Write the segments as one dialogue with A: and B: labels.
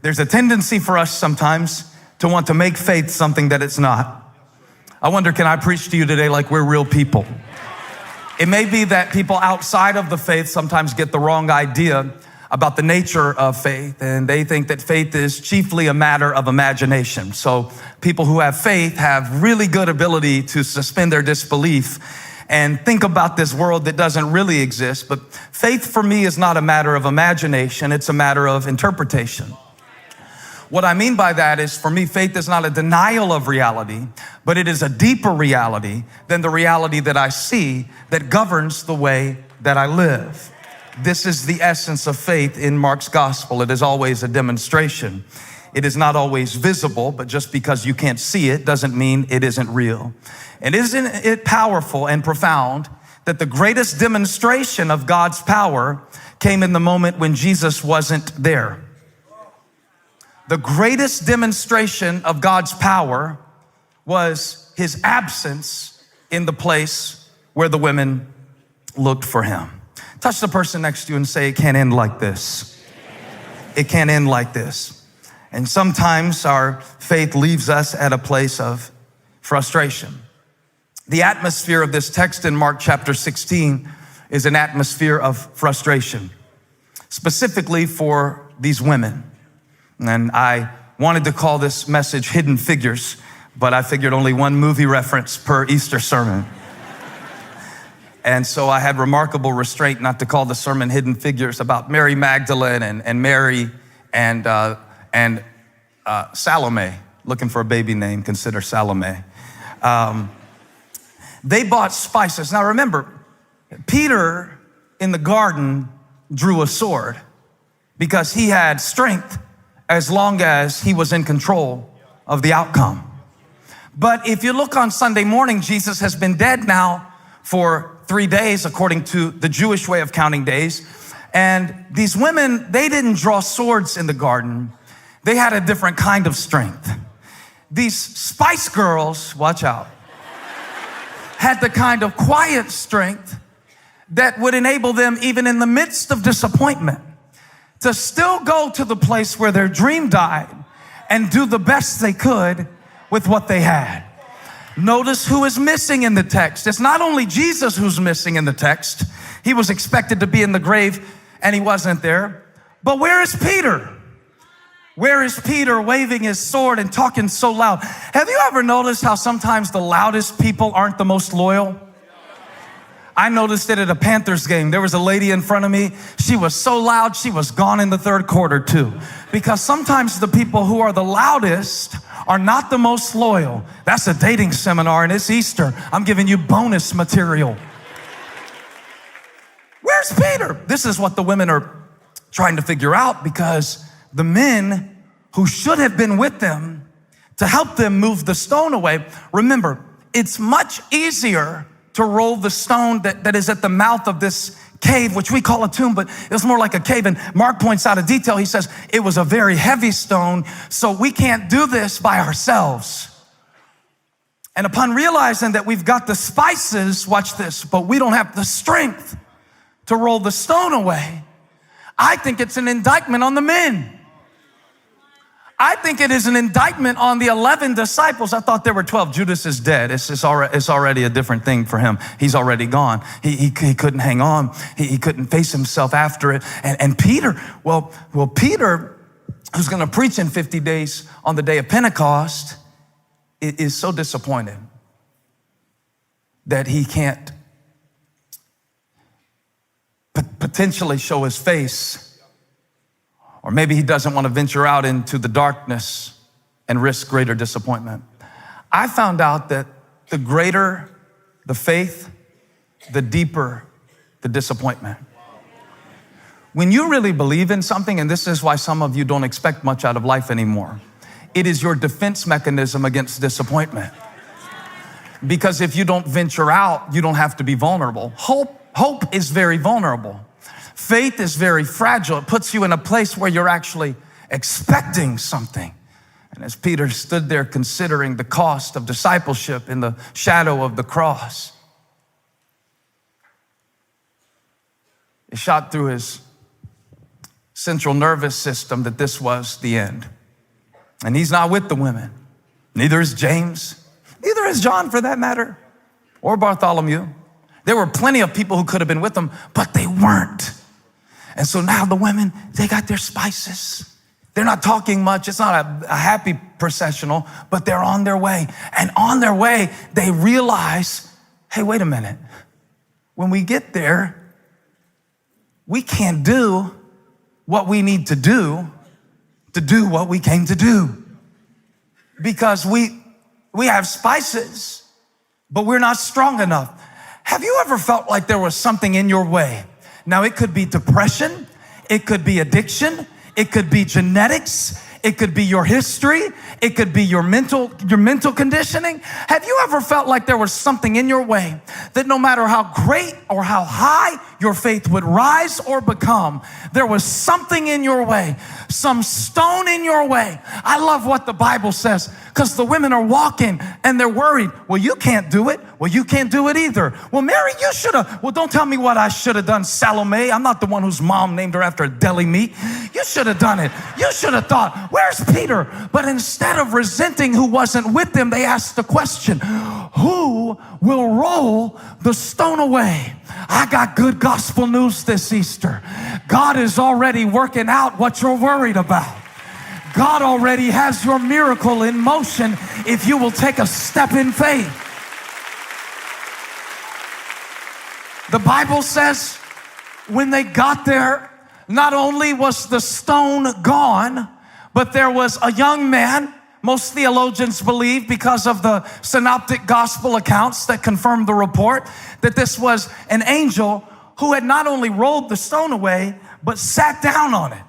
A: There's a tendency for us sometimes to want to make faith something that it's not. I wonder, can I preach to you today like we're real people? It may be that people outside of the faith sometimes get the wrong idea about the nature of faith, and they think that faith is chiefly a matter of imagination. So people who have faith have really good ability to suspend their disbelief and think about this world that doesn't really exist. But faith for me is not a matter of imagination, it's a matter of interpretation. What I mean by that is, for me, faith is not a denial of reality, but it is a deeper reality than the reality that I see that governs the way that I live. This is the essence of faith in Mark's gospel. It is always a demonstration. It is not always visible, but just because you can't see it doesn't mean it isn't real. And isn't it powerful and profound that the greatest demonstration of God's power came in the moment when Jesus wasn't there? The greatest demonstration of God's power was his absence in the place where the women looked for him. Touch the person next to you and say, it can't end like this. It can't end like this. And sometimes our faith leaves us at a place of frustration. The atmosphere of this text in Mark chapter 16 is an atmosphere of frustration, specifically for these women. And I wanted to call this message Hidden Figures, but I figured only one movie reference per Easter sermon. And so I had remarkable restraint not to call the sermon Hidden Figures about Mary Magdalene and Mary and Salome. Looking for a baby name, consider Salome. They bought spices. Now remember, Peter in the garden drew a sword because he had strength as long as he was in control of the outcome. But if you look on Sunday morning, Jesus has been dead now for 3 days, according to the Jewish way of counting days. And these women, they didn't draw swords in the garden. They had a different kind of strength. These Spice Girls, watch out, had the kind of quiet strength that would enable them, even in the midst of disappointment, to still go to the place where their dream died and do the best they could with what they had. Notice who is missing in the text. It's not only Jesus who's missing in the text. He was expected to be in the grave and he wasn't there. But where is Peter? Where is Peter waving his sword and talking so loud? Have you ever noticed how sometimes the loudest people aren't the most loyal? I noticed it at a Panthers game. There was a lady in front of me. She was so loud, she was gone in the third quarter too. Because sometimes the people who are the loudest are not the most loyal. That's a dating seminar and it's Easter. I'm giving you bonus material. Where's Peter? This is what the women are trying to figure out, because the men who should have been with them to help them move the stone away. Remember, it's much easier to roll the stone that is at the mouth of this cave, which we call a tomb, but it was more like a cave. And Mark points out a detail. He says, it was a very heavy stone, so we can't do this by ourselves. And upon realizing that we've got the spices, watch this, but we don't have the strength to roll the stone away, I think it's an indictment on the men. I think it is an indictment on the 11 disciples. I thought there were 12. Judas is dead. It's already a different thing for him. He's already gone. He couldn't hang on. He couldn't face himself after it. And Peter, well, Peter, who's going to preach in 50 days on the day of Pentecost, is so disappointed that he can't potentially show his face. Or maybe he doesn't want to venture out into the darkness and risk greater disappointment. I found out that the greater the faith, the deeper the disappointment. When you really believe in something, and this is why some of you don't expect much out of life anymore, it is your defense mechanism against disappointment. Because if you don't venture out, you don't have to be vulnerable. Hope is very vulnerable. Faith is very fragile. It puts you in a place where you're actually expecting something. And as Peter stood there considering the cost of discipleship in the shadow of the cross, it shot through his central nervous system that this was the end. And he's not with the women. Neither is James. Neither is John, for that matter, or Bartholomew. There were plenty of people who could have been with them, but they weren't. And so now the women, they got their spices. They're not talking much. It's not a happy processional, but they're on their way. And on their way, they realize, hey, wait a minute. When we get there, we can't do what we need to do what we came to do. Because we have spices, but we're not strong enough. Have you ever felt like there was something in your way? Now, it could be depression. It could be addiction. It could be genetics. It could be your history. It could be your mental conditioning. Have you ever felt like there was something in your way that no matter how great or how high your faith would rise or become, there was something in your way, some stone in your way? I love what the Bible says, because the women are walking and they're worried. Well, you can't do it. Well, you can't do it either. Well, Mary, you should have. Well, don't tell me what I should have done, Salome. I'm not the one whose mom named her after a deli meat. You should have done it. You should have thought, where's Peter? But instead of resenting who wasn't with them, they asked the question, who will roll the stone away? I got good gospel news this Easter. God is already working out what you're worried about. God already has your miracle in motion if you will take a step in faith. The Bible says when they got there, not only was the stone gone, but there was a young man. Most theologians believe, because of the synoptic gospel accounts that confirm the report, that this was an angel who had not only rolled the stone away, but sat down on it.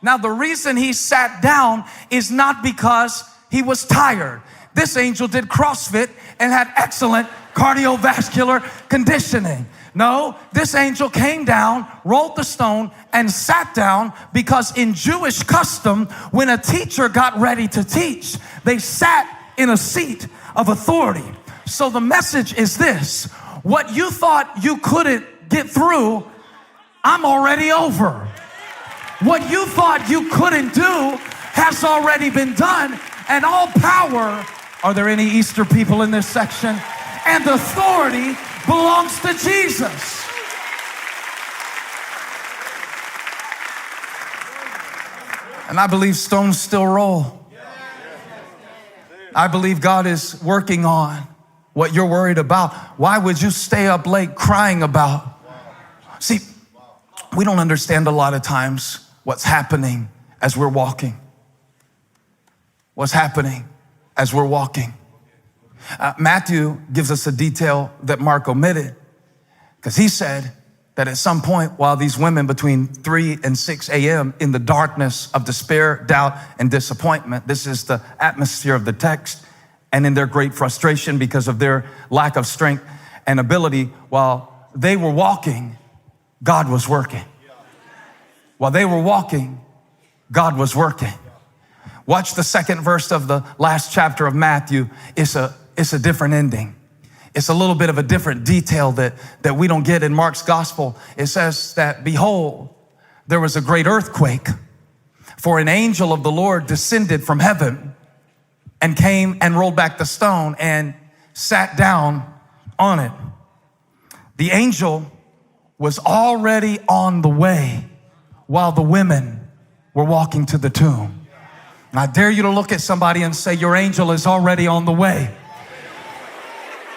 A: Now, the reason he sat down is not because he was tired. This angel did CrossFit and had excellent cardiovascular conditioning. No, this angel came down, rolled the stone, and sat down because in Jewish custom, when a teacher got ready to teach, they sat in a seat of authority. So the message is this: what you thought you couldn't get through, I'm already over. What you thought you couldn't do has already been done, and all power, are there any Easter people in this section? And authority belongs to Jesus. And I believe stones still roll. I believe God is working on what you're worried about. Why would you stay up late crying about? See, we don't understand a lot of times what's happening as we're walking. What's happening as we're walking. Matthew gives us a detail that Mark omitted, because he said that at some point while these women between 3 and 6 a.m. in the darkness of despair, doubt, and disappointment, this is the atmosphere of the text, and in their great frustration because of their lack of strength and ability, while they were walking, God was working. While they were walking, God was working. Watch the second verse of the last chapter of Matthew. It's a different ending. It's a little bit of a different detail that we don't get in Mark's gospel. It says that, behold, there was a great earthquake, for an angel of the Lord descended from heaven and came and rolled back the stone and sat down on it. The angel was already on the way while the women were walking to the tomb. And I dare you to look at somebody and say, your angel is already on the way.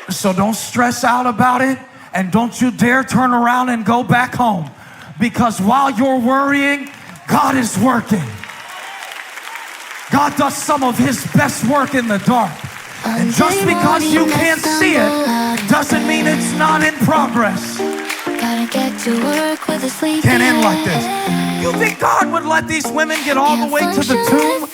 A: So don't stress out about it, and don't you dare turn around and go back home, because while you're worrying, God is working. God does some of his best work in the dark. And just because you can't see it doesn't mean it's not in progress. Can't end like this. You think God would let these women get all the way to the tomb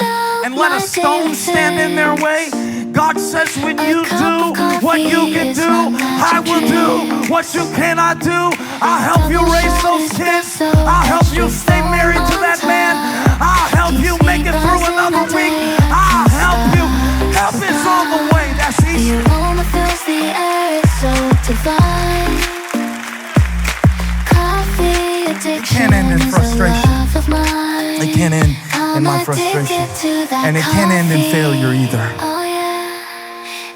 A: and let a stone stand in their way? God says, when you do what you can do, I will do what you cannot do. I'll help you raise those kids. I'll help you stay married to that man. I'll help you make it through another week. I'll help you. Help is on the way. That's easy. The aroma fills the air, it's so divine. Coffee addiction, can't end in frustration. can't end in my frustration. And it can't end in failure either.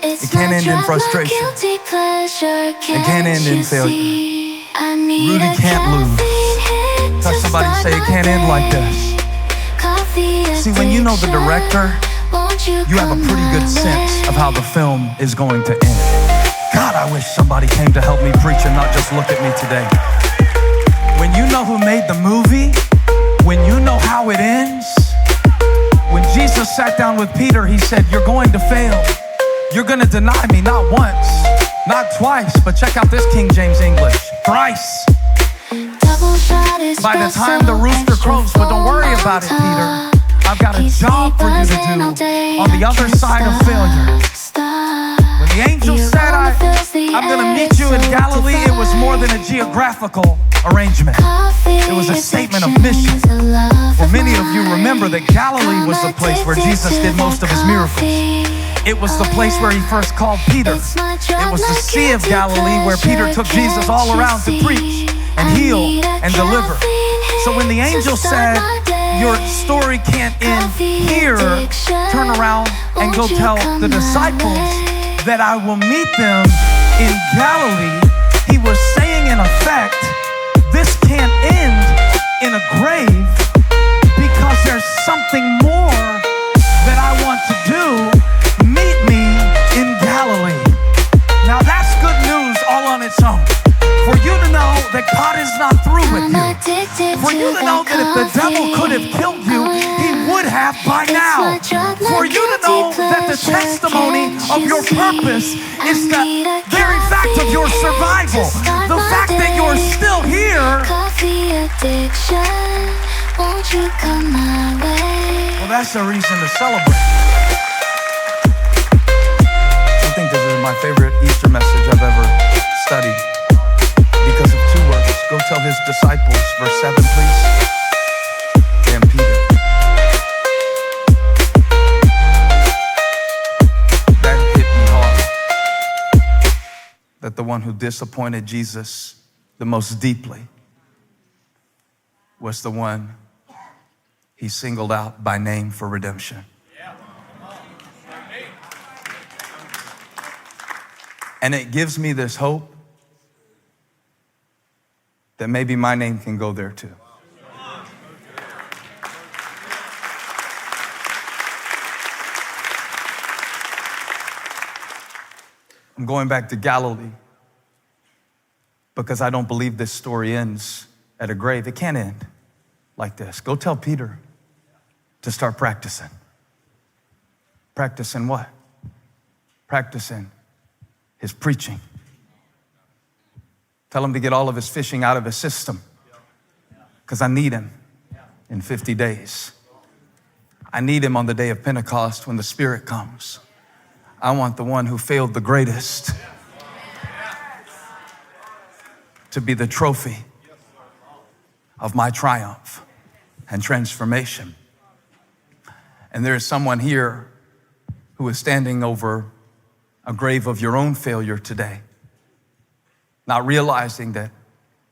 A: It can't end in frustration. It can't end in failure. Rudy can't lose. Touch somebody, say it can't end like this. See, when you know the director, you have a pretty good sense of how the film is going to end. God, I wish somebody came to help me preach and not just look at me today. When you know who made the movie, when you know how it ends, when Jesus sat down with Peter, he said, you're going to fail. You're gonna deny me not once, not twice, but check out this King James English, thrice. By the time the rooster crows, but don't worry about it, Peter. I've got a job for you to do on the other side of failure. When the angel said, I'm gonna meet you in Galilee, it was more than a geographical arrangement. It was a statement of mission. For many of you remember that Galilee was the place where Jesus did most of his miracles. It was the place where he first called Peter. It was the Sea of Galilee where Peter took Jesus all around to preach and heal and deliver. So when the angel said, your story can't end here, turn around and go tell the disciples that I will meet them in Galilee, he was saying in effect, this can't end in a grave because there's something more that I want to do. Meet me in Galilee. Now that's good news all on its own. For you to know that God is not through with you. For you to know that if the devil could have killed you, he would have by now. For you to know that the testimony of your purpose is the very fact of your survival. The fact that you're still here. Well, that's a reason to celebrate. I think this is my favorite Easter message I've ever studied. Because of two words. Go tell his disciples, verse 7, please. And Peter. That hit me hard. That the one who disappointed Jesus the most deeply was the one he singled out by name for redemption. And it gives me this hope that maybe my name can go there too. I'm going back to Galilee because I don't believe this story ends at a grave. It can't end like this. Go tell Peter to start practicing. Practicing what? Practicing his preaching. Tell him to get all of his fishing out of his system because I need him in 50 days. I need him on the day of Pentecost when the Spirit comes. I want the one who failed the greatest to be the trophy of my triumph and transformation. And there is someone here who is standing over a grave of your own failure today, not realizing that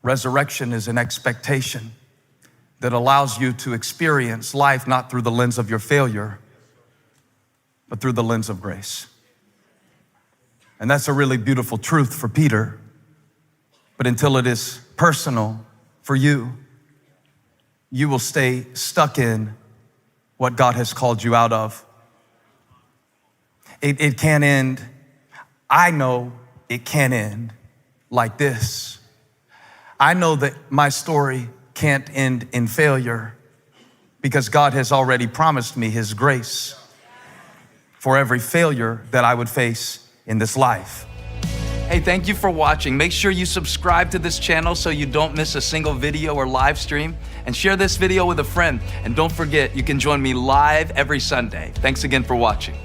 A: resurrection is an expectation that allows you to experience life not through the lens of your failure, but through the lens of grace. And that's a really beautiful truth for Peter. But until it is personal for you, you will stay stuck in what God has called you out of. It can't end. I know it can't end like this. I know that my story can't end in failure because God has already promised me his grace for every failure that I would face in this life. Hey, thank you for watching. Make sure you subscribe to this channel so you don't miss a single video or live stream, and share this video with a friend. And don't forget, you can join me live every Sunday. Thanks again for watching.